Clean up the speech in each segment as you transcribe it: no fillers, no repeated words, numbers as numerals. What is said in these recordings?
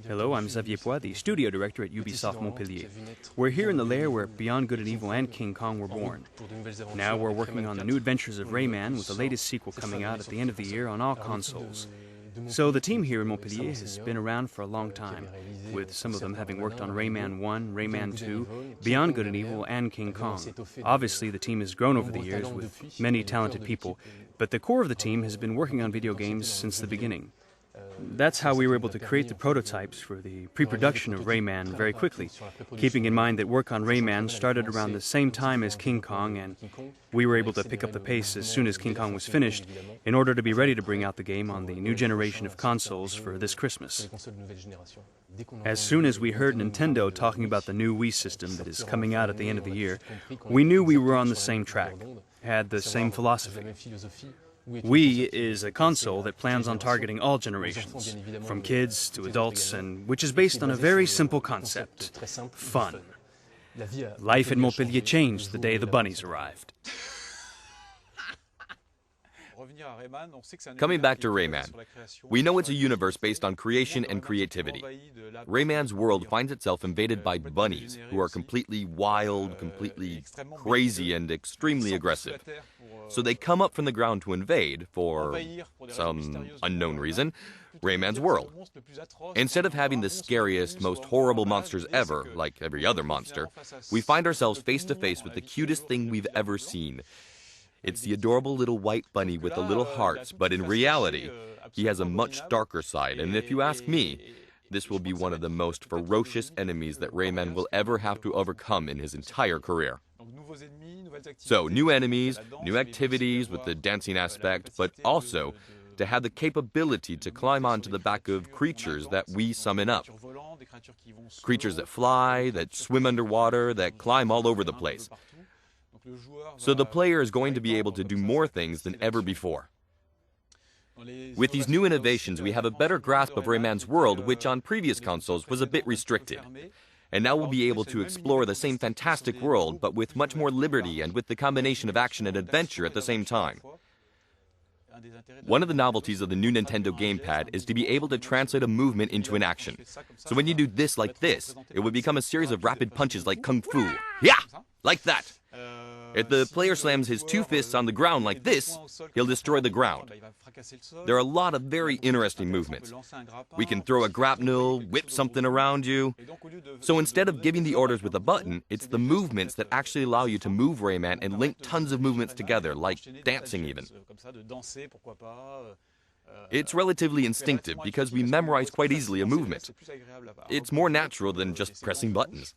Hello, I'm Xavier Poix, the studio director at Ubisoft Montpellier. We're here in the lair where Beyond Good and Evil and King Kong were born. Now we're working on the new adventures of Rayman, with the latest sequel coming out at the end of the year on all consoles. So the team here in Montpellier has been around for a long time, with some of them having worked on Rayman 1, Rayman 2, Beyond Good and Evil, and King Kong. Obviously, the team has grown over the years with many talented people, but the core of the team has been working on video games since the beginning. That's how we were able to create the prototypes for the pre-production of Rayman very quickly, keeping in mind that work on Rayman started around the same time as King Kong, and we were able to pick up the pace as soon as King Kong was finished in order to be ready to bring out the game on the new generation of consoles for this Christmas. As soon as we heard Nintendo talking about the new Wii system that is coming out at the end of the year, we knew we were on the same track, had the same philosophy. Wii is a console that plans on targeting all generations, from kids to adults, and which is based on a very simple concept: fun. Life in Montpellier changed the day the bunnies arrived. Coming back to Rayman, we know it's a universe based on creation and creativity. Rayman's world finds itself invaded by bunnies who are completely wild, completely crazy, and extremely aggressive. So they come up from the ground to invade, for some unknown reason, Rayman's world. Instead of having the scariest, most horrible monsters ever, like every other monster, we find ourselves face to face with the cutest thing we've ever seen. It's the adorable little white bunny with the little hearts, but in reality, he has a much darker side, and if you ask me, this will be one of the most ferocious enemies that Rayman will ever have to overcome in his entire career. So, new enemies, new activities with the dancing aspect, but also to have the capability to climb onto the back of creatures that we summon up. Creatures that fly, that swim underwater, that climb all over the place. So the player is going to be able to do more things than ever before. With these new innovations, we have a better grasp of Rayman's world, which on previous consoles was a bit restricted. And now we'll be able to explore the same fantastic world, but with much more liberty and with the combination of action and adventure at the same time. One of the novelties of the new Nintendo gamepad is to be able to translate a movement into an action. So when you do this like this, it would become a series of rapid punches like Kung Fu. Yeah! Like that! If the player slams his two fists on the ground like this, he'll destroy the ground. There are a lot of very interesting movements. We can throw a grapnel, whip something around you. So instead of giving the orders with a button, it's the movements that actually allow you to move Rayman and link tons of movements together, like dancing even. It's relatively instinctive because we memorize quite easily a movement. It's more natural than just pressing buttons.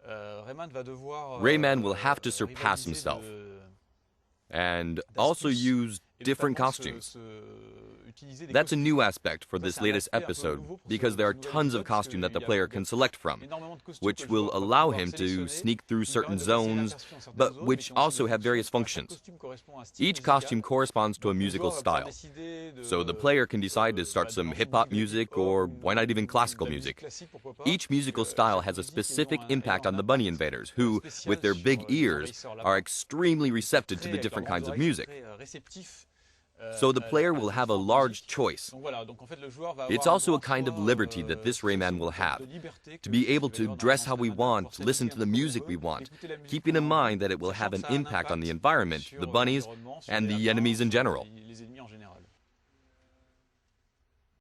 Rayman will have to surpass himself and also use different costumes. That's a new aspect for this latest episode, because there are tons of costumes that the player can select from, which will allow him to sneak through certain zones, but which also have various functions. Each costume corresponds to a musical style, so the player can decide to start some hip-hop music, or why not even classical music. Each musical style has a specific impact on the bunny invaders, who, with their big ears, are extremely receptive to the different kinds of music. So the player will have a large choice. It's also a kind of liberty that this Rayman will have, to be able to dress how we want, listen to the music we want, keeping in mind that it will have an impact on the environment, the bunnies, and the enemies in general.